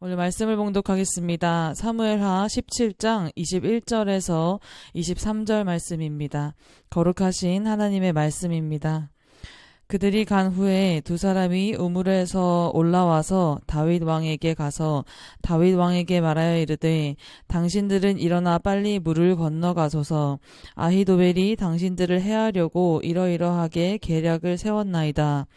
오늘 말씀을 봉독하겠습니다. 사무엘하 17장 21절에서 23절 말씀입니다. 거룩하신 하나님의 말씀입니다. 그들이 간 후에 두 사람이 우물에서 올라와서 다윗 왕에게 가서 다윗 왕에게 말하여 이르되 당신들은 일어나 빨리 물을 건너가소서. 아히도벨이 당신들을 해하려고 이러이러하게 계략을 세웠나이다.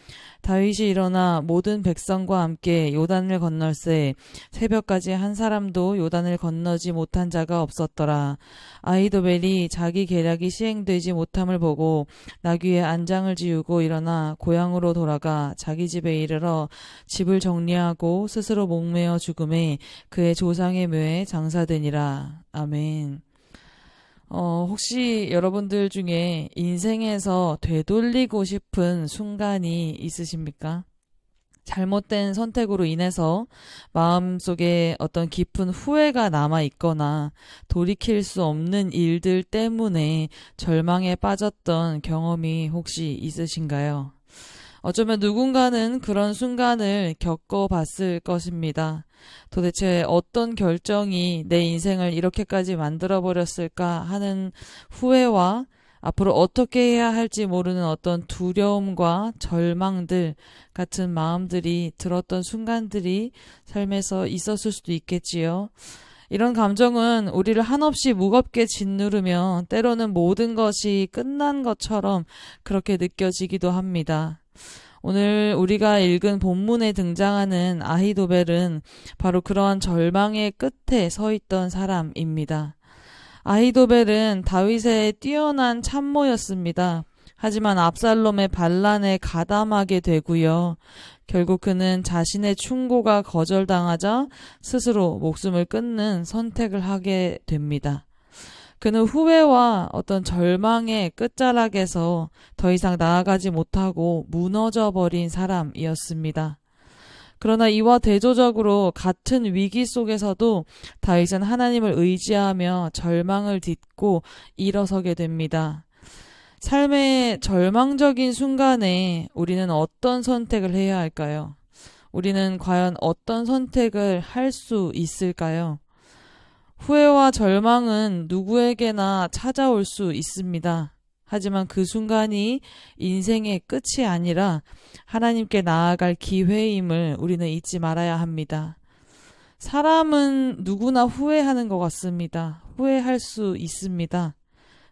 다윗이 일어나 모든 백성과 함께 요단을 건널세 새벽까지 한 사람도 요단을 건너지 못한 자가 없었더라. 아히도벨이 자기 계략이 시행되지 못함을 보고 나귀에 안장을 지우고 일어나 고향으로 돌아가 자기 집에 이르러 집을 정리하고 스스로 목매어 죽음에 그의 조상의 묘에 장사되니라. 아멘. 혹시 여러분들 중에 인생에서 되돌리고 싶은 순간이 있으십니까? 잘못된 선택으로 인해서 마음속에 어떤 깊은 후회가 남아 있거나 돌이킬 수 없는 일들 때문에 절망에 빠졌던 경험이 혹시 있으신가요? 어쩌면 누군가는 그런 순간을 겪어봤을 것입니다. 도대체 어떤 결정이 내 인생을 이렇게까지 만들어버렸을까 하는 후회와 앞으로 어떻게 해야 할지 모르는 어떤 두려움과 절망들 같은 마음들이 들었던 순간들이 삶에서 있었을 수도 있겠지요. 이런 감정은 우리를 한없이 무겁게 짓누르며 때로는 모든 것이 끝난 것처럼 그렇게 느껴지기도 합니다. 오늘 우리가 읽은 본문에 등장하는 아히도벨은 바로 그러한 절망의 끝에 서 있던 사람입니다. 아히도벨은 다윗의 뛰어난 참모였습니다. 하지만 압살롬의 반란에 가담하게 되고요. 결국 그는 자신의 충고가 거절당하자 스스로 목숨을 끊는 선택을 하게 됩니다. 그는 후회와 어떤 절망의 끝자락에서 더 이상 나아가지 못하고 무너져 버린 사람이었습니다. 그러나 이와 대조적으로 같은 위기 속에서도 다윗은 하나님을 의지하며 절망을 딛고 일어서게 됩니다. 삶의 절망적인 순간에 우리는 어떤 선택을 해야 할까요? 우리는 과연 어떤 선택을 할 수 있을까요? 후회와 절망은 누구에게나 찾아올 수 있습니다. 하지만 그 순간이 인생의 끝이 아니라 하나님께 나아갈 기회임을 우리는 잊지 말아야 합니다. 사람은 누구나 후회하는 것 같습니다. 후회할 수 있습니다.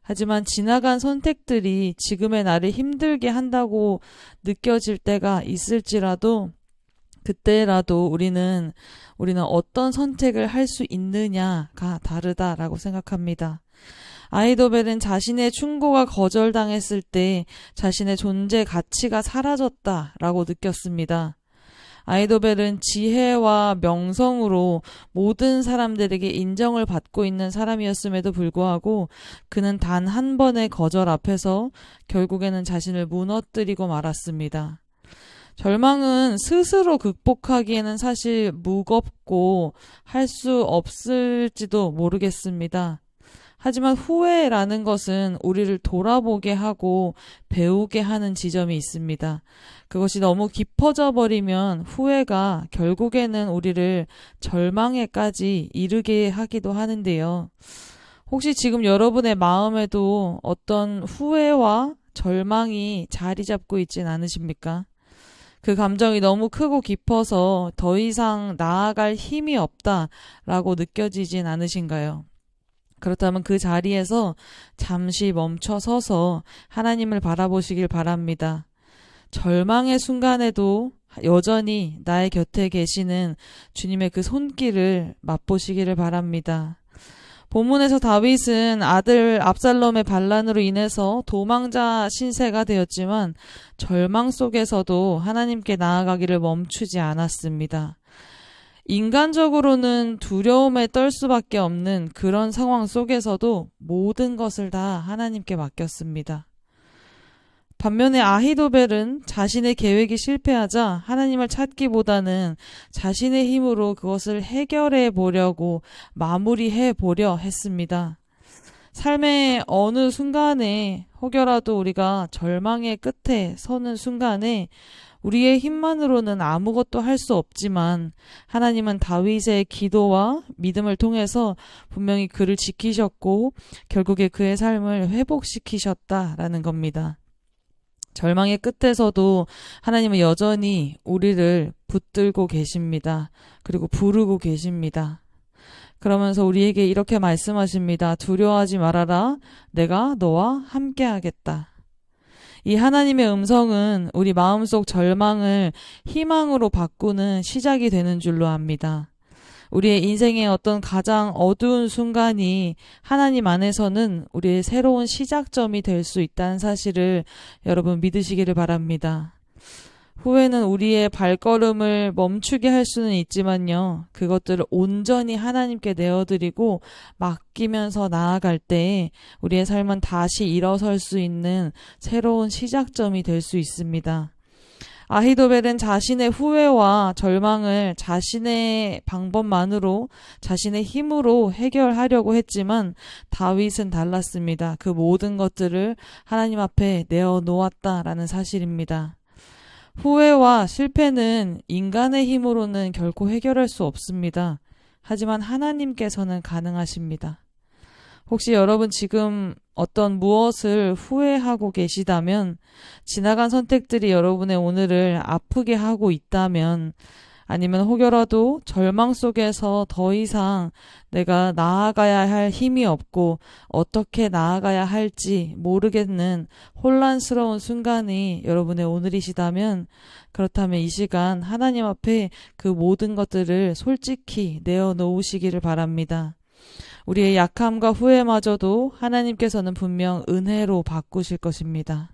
하지만 지나간 선택들이 지금의 나를 힘들게 한다고 느껴질 때가 있을지라도 그때라도 우리는 어떤 선택을 할 수 있느냐가 다르다라고 생각합니다. 아히도벨은 자신의 충고가 거절당했을 때 자신의 존재 가치가 사라졌다라고 느꼈습니다. 아히도벨은 지혜와 명성으로 모든 사람들에게 인정을 받고 있는 사람이었음에도 불구하고 그는 단 한 번의 거절 앞에서 결국에는 자신을 무너뜨리고 말았습니다. 절망은 스스로 극복하기에는 사실 무겁고 할 수 없을지도 모르겠습니다. 하지만 후회라는 것은 우리를 돌아보게 하고 배우게 하는 지점이 있습니다. 그것이 너무 깊어져 버리면 후회가 결국에는 우리를 절망에까지 이르게 하기도 하는데요. 혹시 지금 여러분의 마음에도 어떤 후회와 절망이 자리 잡고 있진 않으십니까? 그 감정이 너무 크고 깊어서 더 이상 나아갈 힘이 없다라고 느껴지진 않으신가요? 그렇다면 그 자리에서 잠시 멈춰 서서 하나님을 바라보시길 바랍니다. 절망의 순간에도 여전히 나의 곁에 계시는 주님의 그 손길을 맛보시기를 바랍니다. 본문에서 다윗은 아들 압살롬의 반란으로 인해서 도망자 신세가 되었지만 절망 속에서도 하나님께 나아가기를 멈추지 않았습니다. 인간적으로는 두려움에 떨 수밖에 없는 그런 상황 속에서도 모든 것을 다 하나님께 맡겼습니다. 반면에 아히도벨은 자신의 계획이 실패하자 하나님을 찾기보다는 자신의 힘으로 그것을 해결해 보려고 마무리해 보려 했습니다. 삶의 어느 순간에 혹여라도 우리가 절망의 끝에 서는 순간에 우리의 힘만으로는 아무것도 할 수 없지만 하나님은 다윗의 기도와 믿음을 통해서 분명히 그를 지키셨고 결국에 그의 삶을 회복시키셨다라는 겁니다. 절망의 끝에서도 하나님은 여전히 우리를 붙들고 계십니다. 그리고 부르고 계십니다. 그러면서 우리에게 이렇게 말씀하십니다. 두려워하지 말아라. 내가 너와 함께 하겠다. 이 하나님의 음성은 우리 마음속 절망을 희망으로 바꾸는 시작이 되는 줄로 압니다. 우리의 인생의 어떤 가장 어두운 순간이 하나님 안에서는 우리의 새로운 시작점이 될 수 있다는 사실을 여러분 믿으시기를 바랍니다. 후회는 우리의 발걸음을 멈추게 할 수는 있지만요. 그것들을 온전히 하나님께 내어드리고 맡기면서 나아갈 때 우리의 삶은 다시 일어설 수 있는 새로운 시작점이 될 수 있습니다. 아히도벨은 자신의 후회와 절망을 자신의 방법만으로 자신의 힘으로 해결하려고 했지만 다윗은 달랐습니다. 그 모든 것들을 하나님 앞에 내어놓았다라는 사실입니다. 후회와 실패는 인간의 힘으로는 결코 해결할 수 없습니다. 하지만 하나님께서는 가능하십니다. 혹시 여러분 지금 어떤 무엇을 후회하고 계시다면, 지나간 선택들이 여러분의 오늘을 아프게 하고 있다면, 아니면 혹여라도 절망 속에서 더 이상 내가 나아가야 할 힘이 없고 어떻게 나아가야 할지 모르겠는 혼란스러운 순간이 여러분의 오늘이시다면, 그렇다면 이 시간 하나님 앞에 그 모든 것들을 솔직히 내어놓으시기를 바랍니다. 우리의 약함과 후회마저도 하나님께서는 분명 은혜로 바꾸실 것입니다.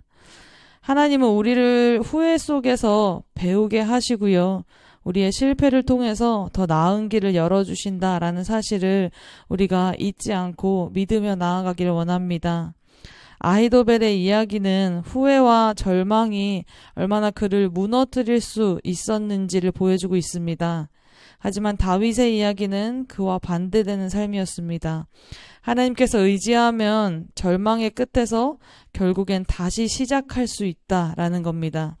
하나님은 우리를 후회 속에서 배우게 하시고요. 우리의 실패를 통해서 더 나은 길을 열어주신다라는 사실을 우리가 잊지 않고 믿으며 나아가기를 원합니다. 아히도벨의 이야기는 후회와 절망이 얼마나 그를 무너뜨릴 수 있었는지를 보여주고 있습니다. 하지만 다윗의 이야기는 그와 반대되는 삶이었습니다. 하나님께서 의지하면 절망의 끝에서 결국엔 다시 시작할 수 있다라는 겁니다.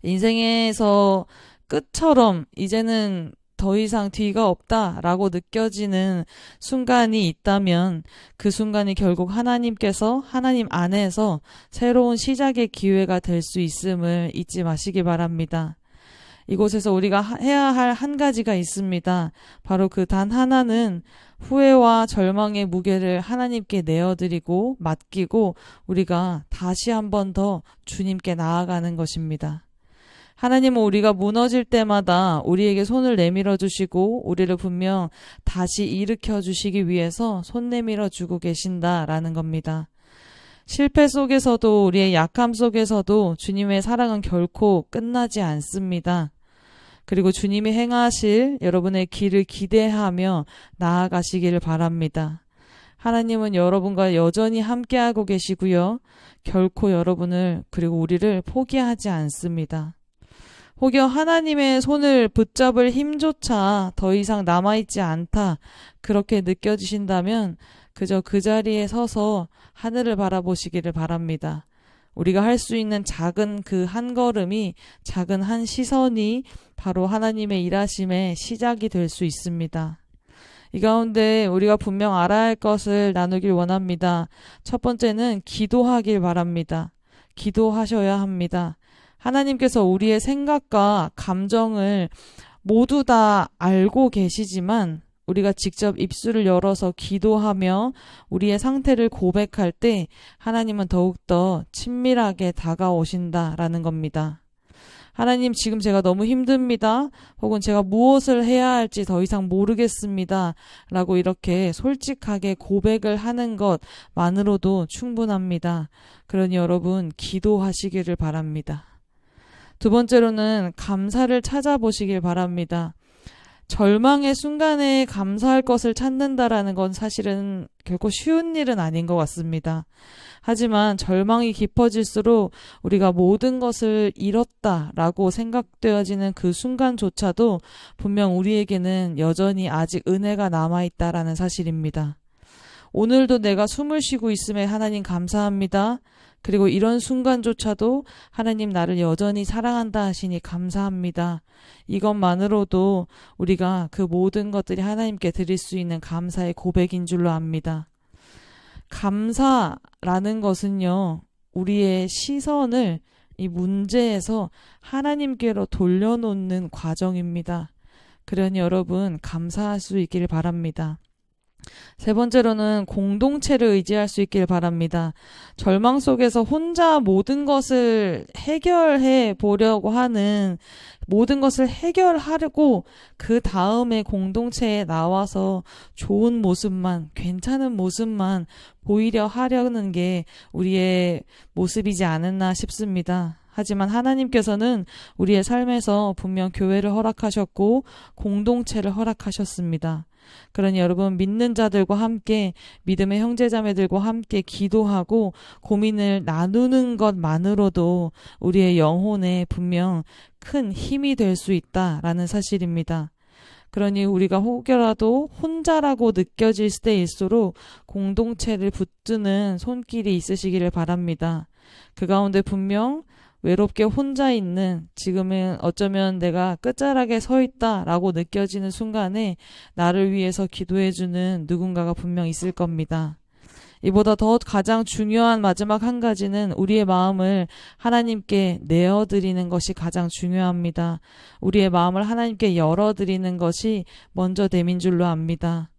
인생에서 끝처럼 이제는 더 이상 뒤가 없다라고 느껴지는 순간이 있다면 그 순간이 결국 하나님께서 하나님 안에서 새로운 시작의 기회가 될 수 있음을 잊지 마시기 바랍니다. 이곳에서 우리가 해야 할 한 가지가 있습니다. 바로 그 단 하나는 후회와 절망의 무게를 하나님께 내어드리고 맡기고 우리가 다시 한 번 더 주님께 나아가는 것입니다. 하나님은 우리가 무너질 때마다 우리에게 손을 내밀어 주시고 우리를 분명 다시 일으켜 주시기 위해서 손 내밀어 주고 계신다라는 겁니다. 실패 속에서도 우리의 약함 속에서도 주님의 사랑은 결코 끝나지 않습니다. 그리고 주님이 행하실 여러분의 길을 기대하며 나아가시기를 바랍니다. 하나님은 여러분과 여전히 함께하고 계시고요. 결코 여러분을 그리고 우리를 포기하지 않습니다. 혹여 하나님의 손을 붙잡을 힘조차 더 이상 남아있지 않다 그렇게 느껴지신다면 그저 그 자리에 서서 하늘을 바라보시기를 바랍니다. 우리가 할 수 있는 작은 그 한 걸음이, 작은 한 시선이 바로 하나님의 일하심의 시작이 될 수 있습니다. 이 가운데 우리가 분명 알아야 할 것을 나누길 원합니다. 첫 번째는 기도하길 바랍니다. 기도하셔야 합니다. 하나님께서 우리의 생각과 감정을 모두 다 알고 계시지만 우리가 직접 입술을 열어서 기도하며 우리의 상태를 고백할 때 하나님은 더욱더 친밀하게 다가오신다라는 겁니다. 하나님, 지금 제가 너무 힘듭니다. 혹은 제가 무엇을 해야 할지 더 이상 모르겠습니다. 라고 이렇게 솔직하게 고백을 하는 것만으로도 충분합니다. 그러니 여러분, 기도하시기를 바랍니다. 두 번째로는 감사를 찾아보시길 바랍니다. 절망의 순간에 감사할 것을 찾는다라는 건 사실은 결코 쉬운 일은 아닌 것 같습니다. 하지만 절망이 깊어질수록 우리가 모든 것을 잃었다라고 생각되어지는 그 순간조차도 분명 우리에게는 여전히 아직 은혜가 남아있다라는 사실입니다. 오늘도 내가 숨을 쉬고 있음에 하나님 감사합니다. 그리고 이런 순간조차도 하나님 나를 여전히 사랑한다 하시니 감사합니다. 이것만으로도 우리가 그 모든 것들이 하나님께 드릴 수 있는 감사의 고백인 줄로 압니다. 감사라는 것은요, 우리의 시선을 이 문제에서 하나님께로 돌려놓는 과정입니다. 그러니 여러분 감사할 수 있기를 바랍니다. 세 번째로는 공동체를 의지할 수 있길 바랍니다. 절망 속에서 혼자 모든 것을 해결해 보려고 하는, 모든 것을 해결하려고 그 다음에 공동체에 나와서 좋은 모습만, 괜찮은 모습만 보이려 하려는 게 우리의 모습이지 않았나 싶습니다. 하지만 하나님께서는 우리의 삶에서 분명 교회를 허락하셨고 공동체를 허락하셨습니다. 그러니 여러분 믿는 자들과 함께, 믿음의 형제자매들과 함께 기도하고 고민을 나누는 것만으로도 우리의 영혼에 분명 큰 힘이 될 수 있다라는 사실입니다. 그러니 우리가 혹여라도 혼자라고 느껴질 때일수록 공동체를 붙드는 손길이 있으시기를 바랍니다. 그 가운데 분명 외롭게 혼자 있는, 지금은 어쩌면 내가 끝자락에 서 있다라고 느껴지는 순간에 나를 위해서 기도해주는 누군가가 분명 있을 겁니다. 이보다 더 가장 중요한 마지막 한 가지는 우리의 마음을 하나님께 내어드리는 것이 가장 중요합니다. 우리의 마음을 하나님께 열어드리는 것이 먼저 됨인 줄로 압니다.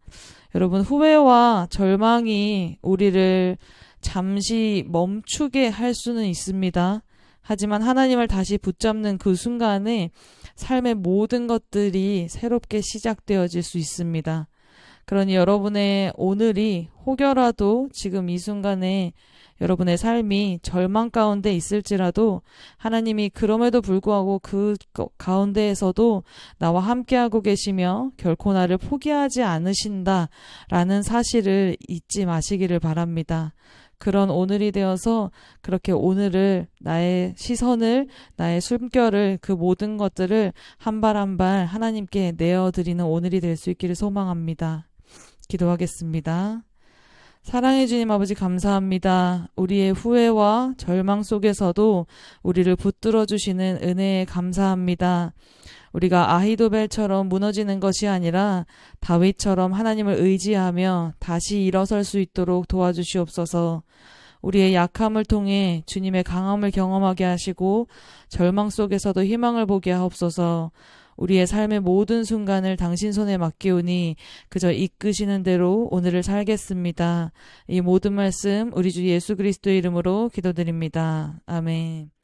여러분, 후회와 절망이 우리를 잠시 멈추게 할 수는 있습니다. 하지만 하나님을 다시 붙잡는 그 순간에 삶의 모든 것들이 새롭게 시작되어질 수 있습니다. 그러니 여러분의 오늘이 혹여라도 지금 이 순간에 여러분의 삶이 절망 가운데 있을지라도 하나님이 그럼에도 불구하고 그 가운데에서도 나와 함께하고 계시며 결코 나를 포기하지 않으신다라는 사실을 잊지 마시기를 바랍니다. 그런 오늘이 되어서 그렇게 오늘을, 나의 시선을, 나의 숨결을, 그 모든 것들을 한 발 한 발 하나님께 내어드리는 오늘이 될 수 있기를 소망합니다. 기도하겠습니다. 사랑해 주님 아버지 감사합니다. 우리의 후회와 절망 속에서도 우리를 붙들어 주시는 은혜에 감사합니다. 우리가 아히도벨처럼 무너지는 것이 아니라 다윗처럼 하나님을 의지하며 다시 일어설 수 있도록 도와주시옵소서. 우리의 약함을 통해 주님의 강함을 경험하게 하시고 절망 속에서도 희망을 보게 하옵소서. 우리의 삶의 모든 순간을 당신 손에 맡기오니 그저 이끄시는 대로 오늘을 살겠습니다. 이 모든 말씀 우리 주 예수 그리스도의 이름으로 기도드립니다. 아멘.